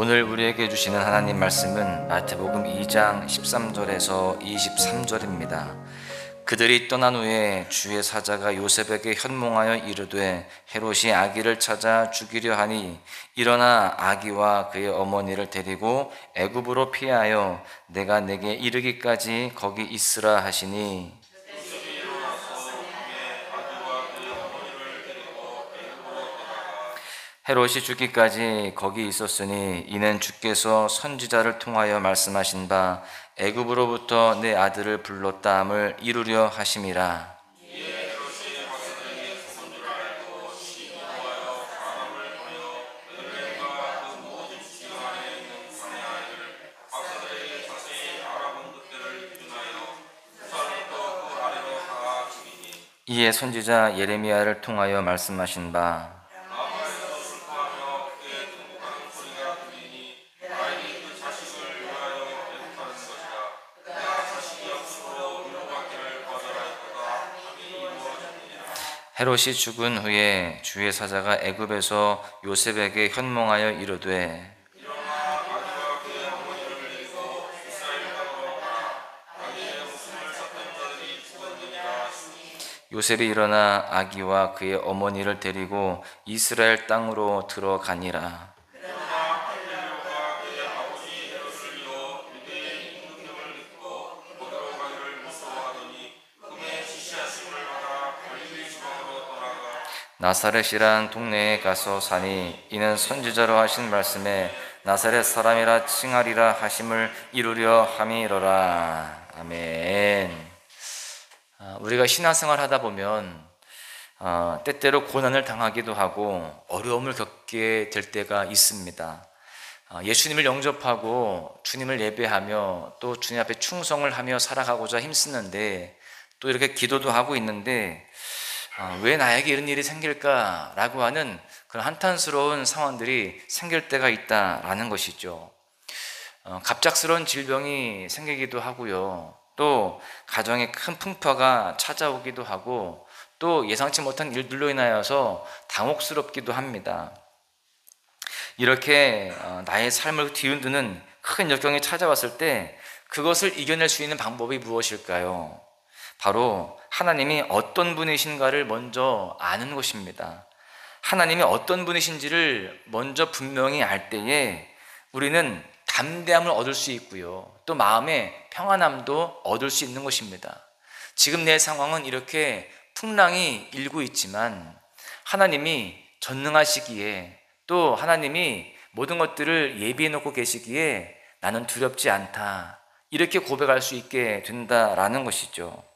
오늘 우리에게 주시는 하나님 말씀은 마태복음 2장 13절에서 23절입니다. 그들이 떠난 후에 주의 사자가 요셉에게 현몽하여 이르되 헤롯이 아기를 찾아 죽이려 하니 일어나 아기와 그의 어머니를 데리고 애굽으로 피하여 내가 내게 이르기까지 거기 있으라 하시니 헤롯이 죽기까지 거기 있었으니 이는 주께서 선지자를 통하여 말씀하신 바 애굽으로부터 내 아들을 불렀다함을 이루려 하심이라. 이에 선지자 예레미야를 통하여 말씀하신 바 헤롯이 죽은 후에 주의 사자가 애굽에서 요셉에게 현몽하여 이르되 요셉이 일어나 아기와 그의 어머니를 데리고 이스라엘 땅으로 들어가니라. 나사렛이란 동네에 가서 사니 이는 선지자로 하신 말씀에 나사렛 사람이라 칭하리라 하심을 이루려 함이로라. 아멘. 우리가 신앙생활 하다 보면 때때로 고난을 당하기도 하고 어려움을 겪게 될 때가 있습니다. 예수님을 영접하고 주님을 예배하며 또 주님 앞에 충성을 하며 살아가고자 힘쓰는데 또 이렇게 기도도 하고 있는데 왜 나에게 이런 일이 생길까라고 하는 그런 한탄스러운 상황들이 생길 때가 있다라는 것이죠. 갑작스러운 질병이 생기기도 하고요. 또 가정에 큰 풍파가 찾아오기도 하고 또 예상치 못한 일들로 인하여서 당혹스럽기도 합니다. 이렇게 나의 삶을 뒤흔드는 큰 역경이 찾아왔을 때 그것을 이겨낼 수 있는 방법이 무엇일까요? 바로 하나님이 어떤 분이신가를 먼저 아는 것입니다. 하나님이 어떤 분이신지를 먼저 분명히 알 때에 우리는 담대함을 얻을 수 있고요. 또 마음의 평안함도 얻을 수 있는 것입니다. 지금 내 상황은 이렇게 풍랑이 일고 있지만 하나님이 전능하시기에 또 하나님이 모든 것들을 예비해 놓고 계시기에 나는 두렵지 않다. 이렇게 고백할 수 있게 된다라는 것이죠.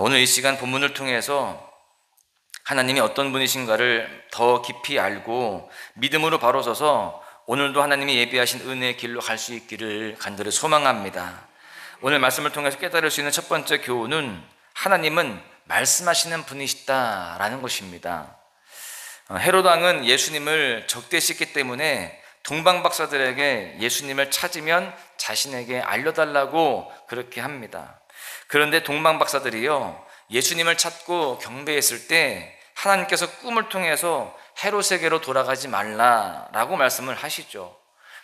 오늘 이 시간 본문을 통해서 하나님이 어떤 분이신가를 더 깊이 알고 믿음으로 바로 서서 오늘도 하나님이 예비하신 은혜의 길로 갈 수 있기를 간절히 소망합니다. 오늘 말씀을 통해서 깨달을 수 있는 첫 번째 교훈은 하나님은 말씀하시는 분이시다라는 것입니다. 헤롯 왕은 예수님을 적대시했기 때문에 동방박사들에게 예수님을 찾으면 자신에게 알려달라고 그렇게 합니다. 그런데 동방박사들이요, 예수님을 찾고 경배했을 때 하나님께서 꿈을 통해서 헤롯에게로 돌아가지 말라라고 말씀을 하시죠.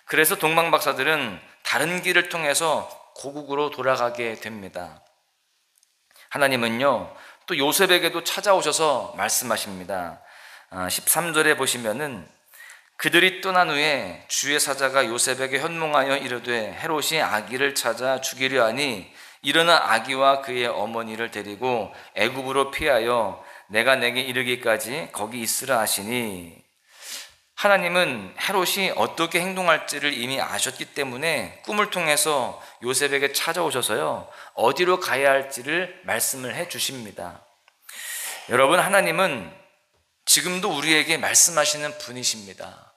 그래서 동방박사들은 다른 길을 통해서 고국으로 돌아가게 됩니다. 하나님은요, 또 요셉에게도 찾아오셔서 말씀하십니다. 13절에 보시면은 그들이 떠난 후에 주의 사자가 요셉에게 현몽하여 이르되 헤롯이 아기를 찾아 죽이려 하니 일어나 아기와 그의 어머니를 데리고 애굽으로 피하여 내가 내게 이르기까지 거기 있으라 하시니, 하나님은 헤롯이 어떻게 행동할지를 이미 아셨기 때문에 꿈을 통해서 요셉에게 찾아오셔서요, 어디로 가야 할지를 말씀을 해 주십니다. 여러분, 하나님은 지금도 우리에게 말씀하시는 분이십니다.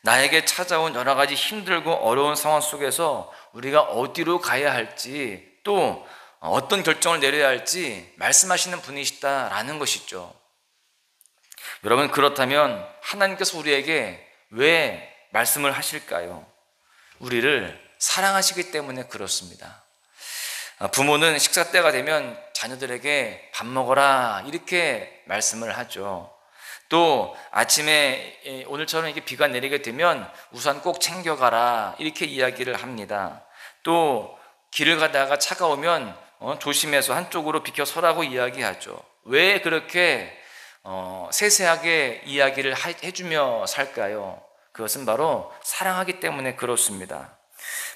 나에게 찾아온 여러 가지 힘들고 어려운 상황 속에서 우리가 어디로 가야 할지 또 어떤 결정을 내려야 할지 말씀하시는 분이시다라는 것이죠. 여러분, 그렇다면 하나님께서 우리에게 왜 말씀을 하실까요? 우리를 사랑하시기 때문에 그렇습니다. 부모는 식사 때가 되면 자녀들에게 밥 먹어라 이렇게 말씀을 하죠. 또 아침에 오늘처럼 이렇게 비가 내리게 되면 우산 꼭 챙겨가라, 이렇게 이야기를 합니다. 또 길을 가다가 차가 오면 조심해서 한쪽으로 비켜 서라고 이야기하죠. 왜 그렇게 세세하게 이야기를 해주며 살까요? 그것은 바로 사랑하기 때문에 그렇습니다.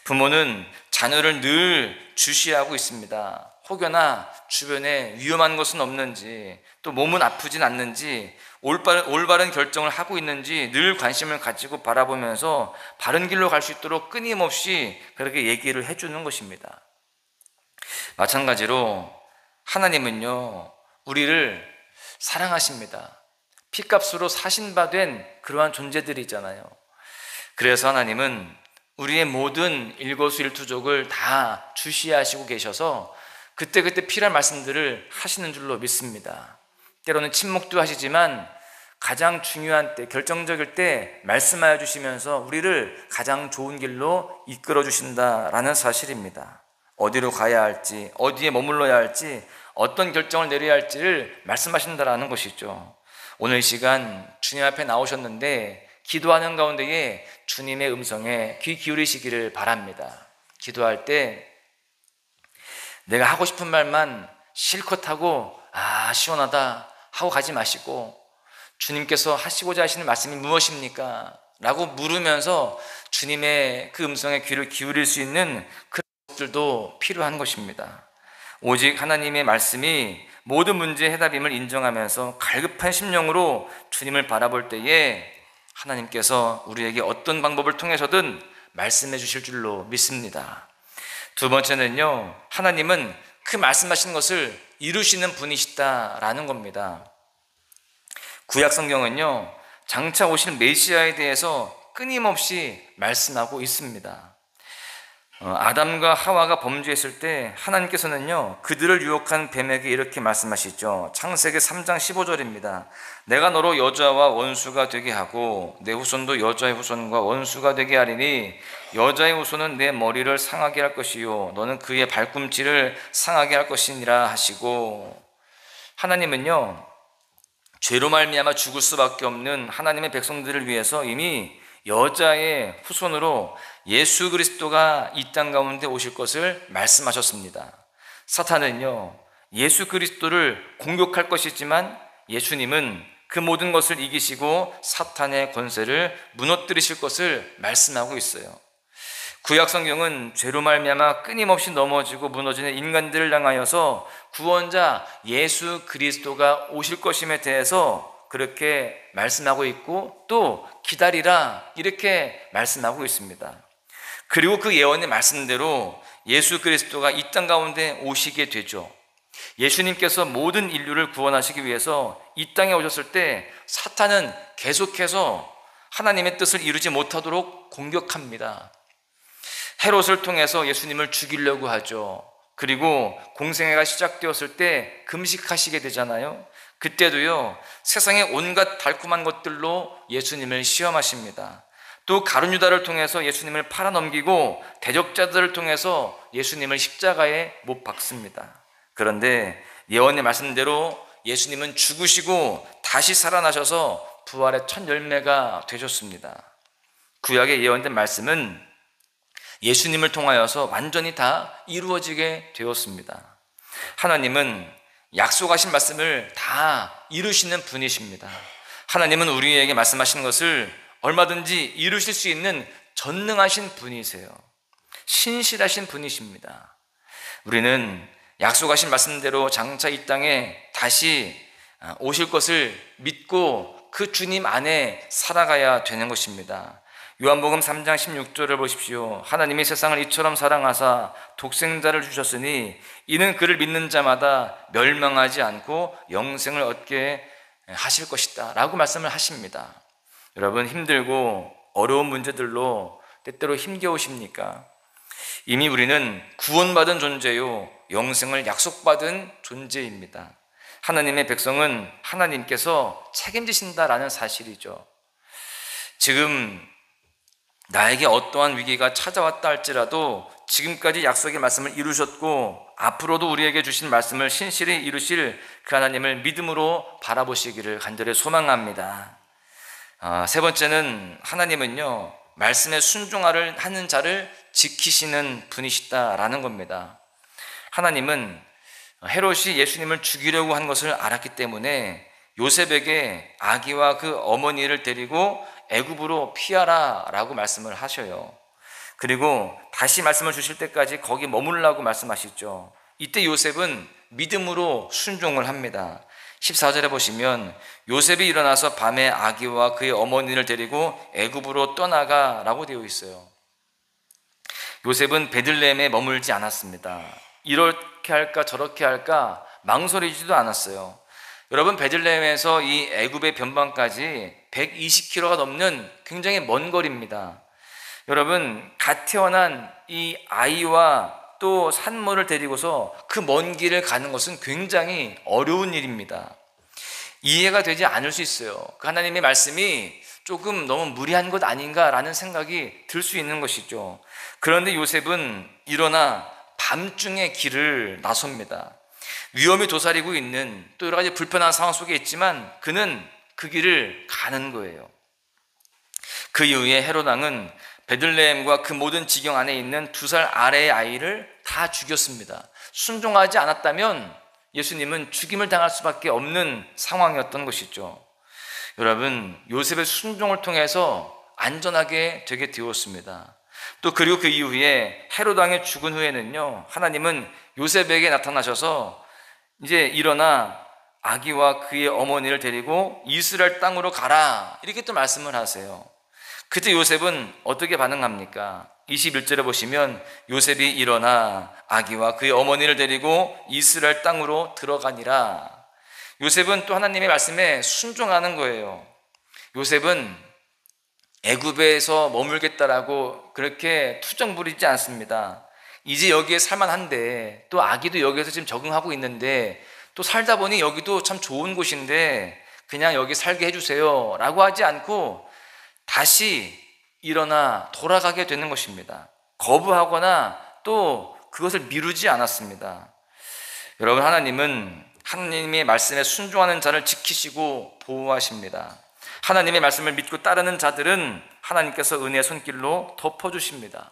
부모는 자녀를 늘 주시하고 있습니다. 혹여나 주변에 위험한 것은 없는지, 또 몸은 아프진 않는지, 올바른 결정을 하고 있는지 늘 관심을 가지고 바라보면서 바른 길로 갈 수 있도록 끊임없이 그렇게 얘기를 해주는 것입니다. 마찬가지로 하나님은요, 우리를 사랑하십니다. 피값으로 사신 바 된 그러한 존재들이잖아요. 그래서 하나님은 우리의 모든 일거수일투족을 다 주시하시고 계셔서 그때그때 필요한 말씀들을 하시는 줄로 믿습니다. 때로는 침묵도 하시지만 가장 중요한 때, 결정적일 때 말씀하여 주시면서 우리를 가장 좋은 길로 이끌어 주신다라는 사실입니다. 어디로 가야 할지, 어디에 머물러야 할지, 어떤 결정을 내려야 할지를 말씀하신다라는 것이죠. 오늘 이 시간 주님 앞에 나오셨는데 기도하는 가운데에 주님의 음성에 귀 기울이시기를 바랍니다. 기도할 때 내가 하고 싶은 말만 실컷 하고 시원하다 하고 가지 마시고, 주님께서 하시고자 하시는 말씀이 무엇입니까? 라고 물으면서 주님의 그 음성에 귀를 기울일 수 있는 그런 것들도 필요한 것입니다. 오직 하나님의 말씀이 모든 문제의 해답임을 인정하면서 갈급한 심령으로 주님을 바라볼 때에 하나님께서 우리에게 어떤 방법을 통해서든 말씀해 주실 줄로 믿습니다. 두 번째는요, 하나님은 그 말씀하신 것을 이루시는 분이시다라는 겁니다. 구약 성경은요, 장차 오실 메시아에 대해서 끊임없이 말씀하고 있습니다. 아담과 하와가 범죄했을 때 하나님께서는요, 그들을 유혹한 뱀에게 이렇게 말씀하시죠. 창세기 3장 15절입니다. 내가 너로 여자와 원수가 되게 하고 내 후손도 여자의 후손과 원수가 되게 하리니 여자의 후손은 내 머리를 상하게 할 것이요 너는 그의 발꿈치를 상하게 할 것이니라 하시고, 하나님은요, 죄로 말미암아 죽을 수밖에 없는 하나님의 백성들을 위해서 이미 여자의 후손으로 예수 그리스도가 이 땅 가운데 오실 것을 말씀하셨습니다. 사탄은요, 예수 그리스도를 공격할 것이지만 예수님은 그 모든 것을 이기시고 사탄의 권세를 무너뜨리실 것을 말씀하고 있어요. 구약 성경은 죄로 말미암아 끊임없이 넘어지고 무너지는 인간들을 향하여서 구원자 예수 그리스도가 오실 것임에 대해서 그렇게 말씀하고 있고, 또 기다리라 이렇게 말씀하고 있습니다. 그리고 그 예언의 말씀대로 예수 그리스도가 이 땅 가운데 오시게 되죠. 예수님께서 모든 인류를 구원하시기 위해서 이 땅에 오셨을 때 사탄은 계속해서 하나님의 뜻을 이루지 못하도록 공격합니다. 헤롯을 통해서 예수님을 죽이려고 하죠. 그리고 공생애가 시작되었을 때 금식하시게 되잖아요. 그때도요, 세상의 온갖 달콤한 것들로 예수님을 시험하십니다. 또 가룟유다를 통해서 예수님을 팔아넘기고 대적자들을 통해서 예수님을 십자가에 못 박습니다. 그런데 예언의 말씀대로 예수님은 죽으시고 다시 살아나셔서 부활의 첫 열매가 되셨습니다. 구약의 예언된 말씀은 예수님을 통하여서 완전히 다 이루어지게 되었습니다. 하나님은 약속하신 말씀을 다 이루시는 분이십니다. 하나님은 우리에게 말씀하신 것을 얼마든지 이루실 수 있는 전능하신 분이세요. 신실하신 분이십니다. 우리는 약속하신 말씀대로 장차 이 땅에 다시 오실 것을 믿고 그 주님 안에 살아가야 되는 것입니다. 요한복음 3장 16절을 보십시오. 하나님이 세상을 이처럼 사랑하사 독생자를 주셨으니 이는 그를 믿는 자마다 멸망하지 않고 영생을 얻게 하실 것이다 라고 말씀을 하십니다. 여러분, 힘들고 어려운 문제들로 때때로 힘겨우십니까? 이미 우리는 구원받은 존재요, 영생을 약속받은 존재입니다. 하나님의 백성은 하나님께서 책임지신다라는 사실이죠. 지금 나에게 어떠한 위기가 찾아왔다 할지라도 지금까지 약속의 말씀을 이루셨고 앞으로도 우리에게 주신 말씀을 신실히 이루실 그 하나님을 믿음으로 바라보시기를 간절히 소망합니다. 세 번째는 하나님은요, 말씀에 순종하는 자를 지키시는 분이시다라는 겁니다. 하나님은 헤롯이 예수님을 죽이려고 한 것을 알았기 때문에 요셉에게 아기와 그 어머니를 데리고 애굽으로 피하라 라고 말씀을 하셔요. 그리고 다시 말씀을 주실 때까지 거기 머물라고 말씀하시죠. 이때 요셉은 믿음으로 순종을 합니다. 14절에 보시면 요셉이 일어나서 밤에 아기와 그의 어머니를 데리고 애굽으로 떠나가 라고 되어 있어요. 요셉은 베들레헴에 머물지 않았습니다. 이렇게 할까 저렇게 할까 망설이지도 않았어요. 여러분, 베들레헴에서 이 애굽의 변방까지 120km가 넘는 굉장히 먼 거리입니다. 여러분, 갓 태어난 이 아이와 또 산모를 데리고서 그 먼 길을 가는 것은 굉장히 어려운 일입니다. 이해가 되지 않을 수 있어요. 그 하나님의 말씀이 조금 너무 무리한 것 아닌가라는 생각이 들 수 있는 것이죠. 그런데 요셉은 일어나 밤중에 길을 나섭니다. 위험이 도사리고 있는 또 여러 가지 불편한 상황 속에 있지만 그는 그 길을 가는 거예요. 그 이후에 헤롯 왕은 베들레헴과 그 모든 지경 안에 있는 2살 아래의 아이를 다 죽였습니다. 순종하지 않았다면 예수님은 죽임을 당할 수밖에 없는 상황이었던 것이죠. 여러분, 요셉의 순종을 통해서 안전하게 되게 되었습니다. 또 그리고 그 이후에 헤롯 왕이 죽은 후에는요, 하나님은 요셉에게 나타나셔서 이제 일어나 아기와 그의 어머니를 데리고 이스라엘 땅으로 가라 이렇게 또 말씀을 하세요. 그때 요셉은 어떻게 반응합니까? 21절에 보시면 요셉이 일어나 아기와 그의 어머니를 데리고 이스라엘 땅으로 들어가니라. 요셉은 또 하나님의 말씀에 순종하는 거예요. 요셉은 애굽에서 머물겠다라고 그렇게 투정 부리지 않습니다. 이제 여기에 살만한데 또 아기도 여기에서 지금 적응하고 있는데 또 살다 보니 여기도 참 좋은 곳인데 그냥 여기 살게 해주세요 라고 하지 않고 다시 일어나 돌아가게 되는 것입니다. 거부하거나 또 그것을 미루지 않았습니다. 여러분, 하나님은 하나님의 말씀에 순종하는 자를 지키시고 보호하십니다. 하나님의 말씀을 믿고 따르는 자들은 하나님께서 은혜의 손길로 덮어주십니다.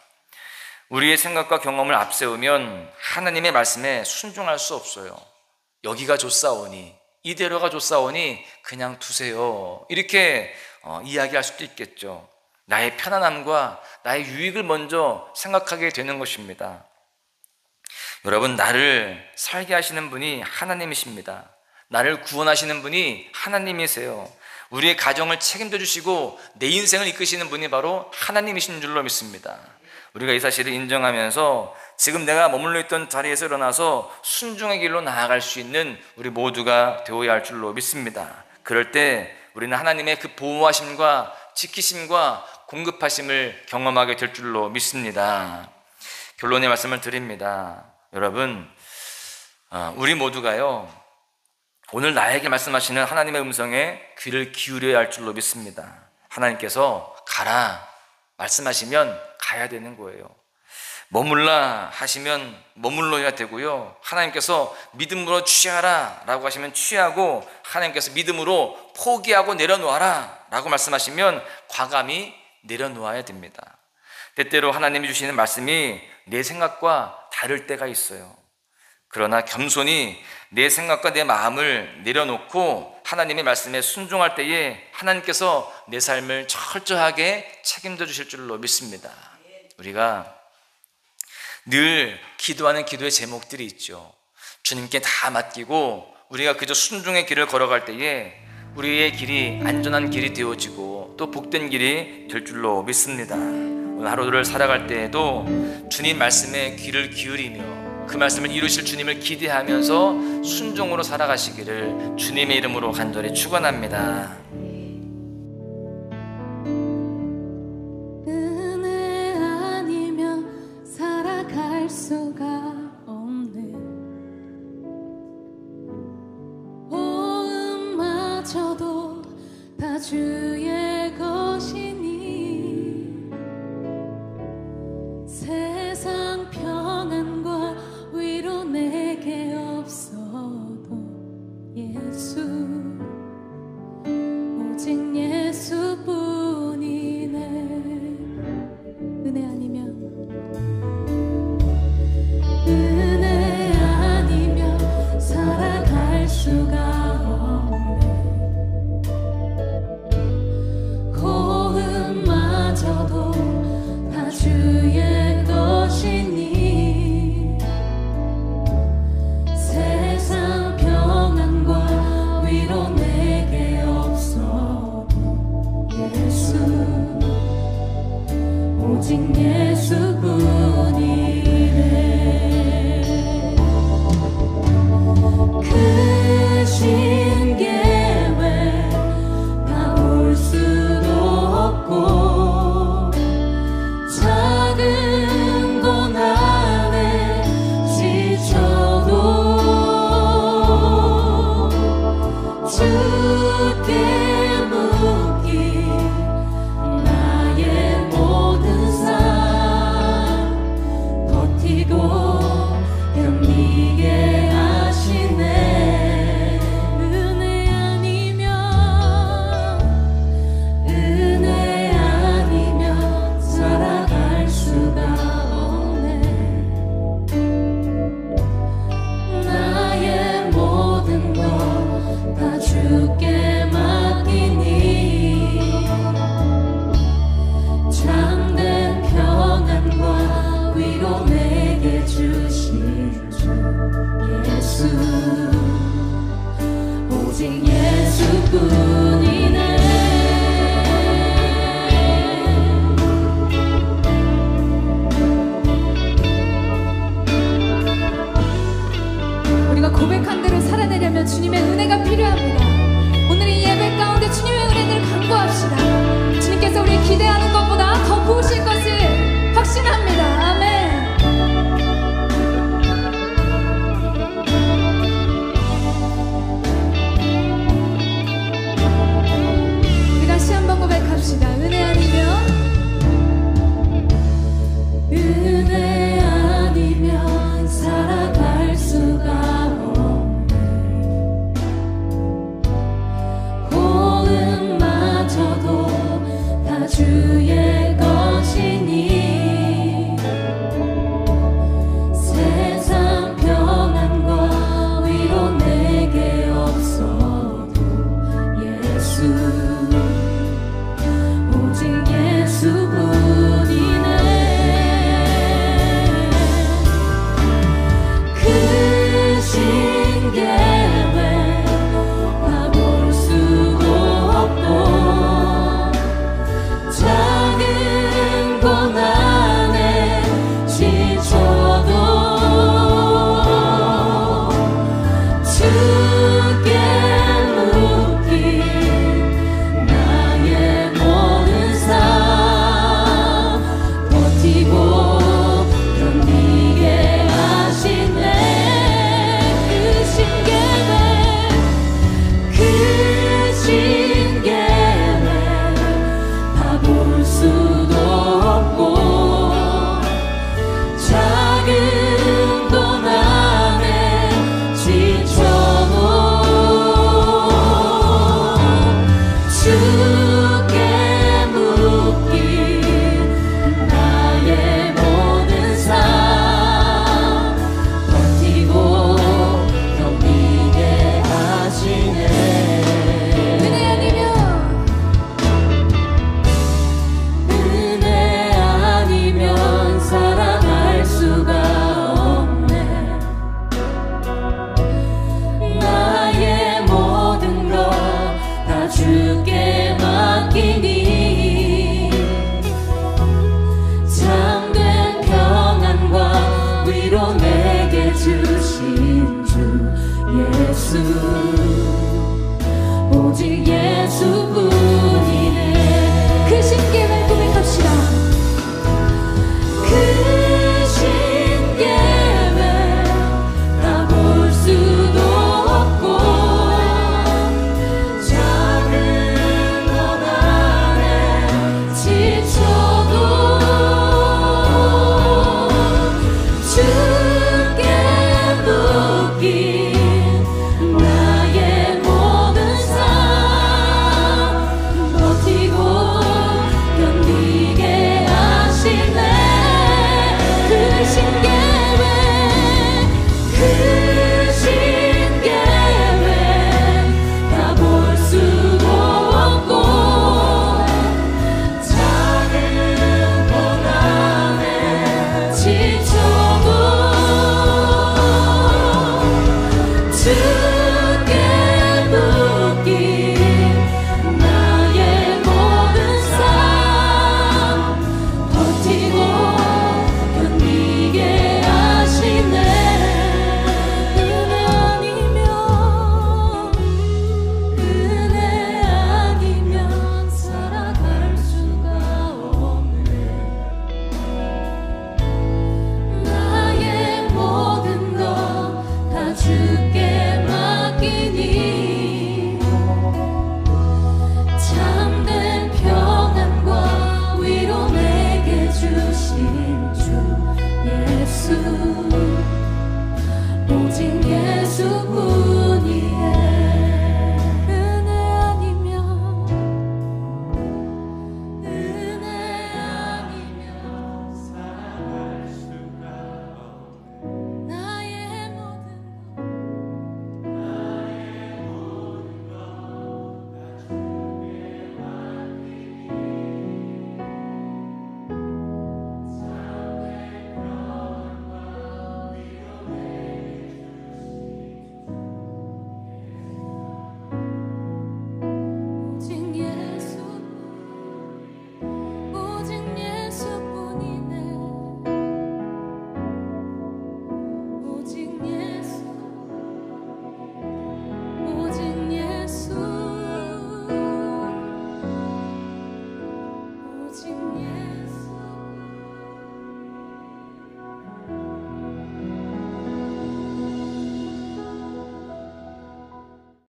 우리의 생각과 경험을 앞세우면 하나님의 말씀에 순종할 수 없어요. 여기가 좋사오니, 이대로가 좋사오니 그냥 두세요 이렇게 이야기할 수도 있겠죠. 나의 편안함과 나의 유익을 먼저 생각하게 되는 것입니다. 여러분, 나를 살게 하시는 분이 하나님이십니다. 나를 구원하시는 분이 하나님이세요. 우리의 가정을 책임져 주시고 내 인생을 이끄시는 분이 바로 하나님이신 줄로 믿습니다. 우리가 이 사실을 인정하면서 지금 내가 머물러 있던 자리에서 일어나서 순종의 길로 나아갈 수 있는 우리 모두가 되어야 할 줄로 믿습니다. 그럴 때 우리는 하나님의 그 보호하심과 지키심과 공급하심을 경험하게 될 줄로 믿습니다. 결론의 말씀을 드립니다. 여러분, 우리 모두가요, 오늘 나에게 말씀하시는 하나님의 음성에 귀를 기울여야 할 줄로 믿습니다. 하나님께서 가라 말씀하시면 가야 되는 거예요. 머물라 하시면 머물러야 되고요, 하나님께서 믿음으로 취하라 라고 하시면 취하고, 하나님께서 믿음으로 포기하고 내려놓아라 라고 말씀하시면 과감히 내려놓아야 됩니다. 때때로 하나님이 주시는 말씀이 내 생각과 다를 때가 있어요. 그러나 겸손히 내 생각과 내 마음을 내려놓고 하나님의 말씀에 순종할 때에 하나님께서 내 삶을 철저하게 책임져 주실 줄로 믿습니다. 우리가 늘 기도하는 기도의 제목들이 있죠. 주님께 다 맡기고 우리가 그저 순종의 길을 걸어갈 때에 우리의 길이 안전한 길이 되어지고 또 복된 길이 될 줄로 믿습니다. 오늘 하루를 살아갈 때에도 주님 말씀에 귀를 기울이며 그 말씀을 이루실 주님을 기대하면서 순종으로 살아가시기를 주님의 이름으로 간절히 축원합니다. 은혜 아니면 살아갈 수가 없는 호흡마저도 다 주의 것이니 세상 예수 오직 예수뿐이네. 은혜 아니면 살아갈 수가 없네. 고음마저도 다 주의 것이니 세상 평안과 위로 내게 없어도 예수 오직 예수뿐이네. 그 신계획 다 볼 수도 없고 작은 고난에 지쳐도 주께 묻기 나의 모든 삶 버티고 견디게 하시네. 은혜 아니면 살아갈 수가 없네. 나의 모든 것 다 주께 맡기니 참된 평안과 위로 내게 주신 주 예수 오직 예수뿐이네. 우리가 고백한 대로 살아내려면 주님의 은혜가 필요합니다. 오늘 이 예배 가운데 주님의 은혜를 간구합시다. 주님께서 우리 기대하는 것보다 더 부으실 것을 확신합니다. 아멘. 우리 다시 한번 고백합시다. 은혜 아니면 살아갈 수가 없네. 고음마저도 다 주의 것이니 세상 평안과 위로 내게 없어도 예수 오직 예수뿐이네. 그 신계획 다 볼 수도 없고 작은 고난에 지쳐도 주께 묻기 나의 모든 삶 버티고 견디게 하시네. 그 신계획 다 볼 수도 없고 작은 고난에 지쳐도 주께 묻기 나의 모든 삶 버티고 견디게 하시네. 은혜 아니면 살아갈 수가 없네. 나의 모든 것 다 주께 맡기니 참된 평안과 위로 내게 주신 주 예수 오직 예수뿐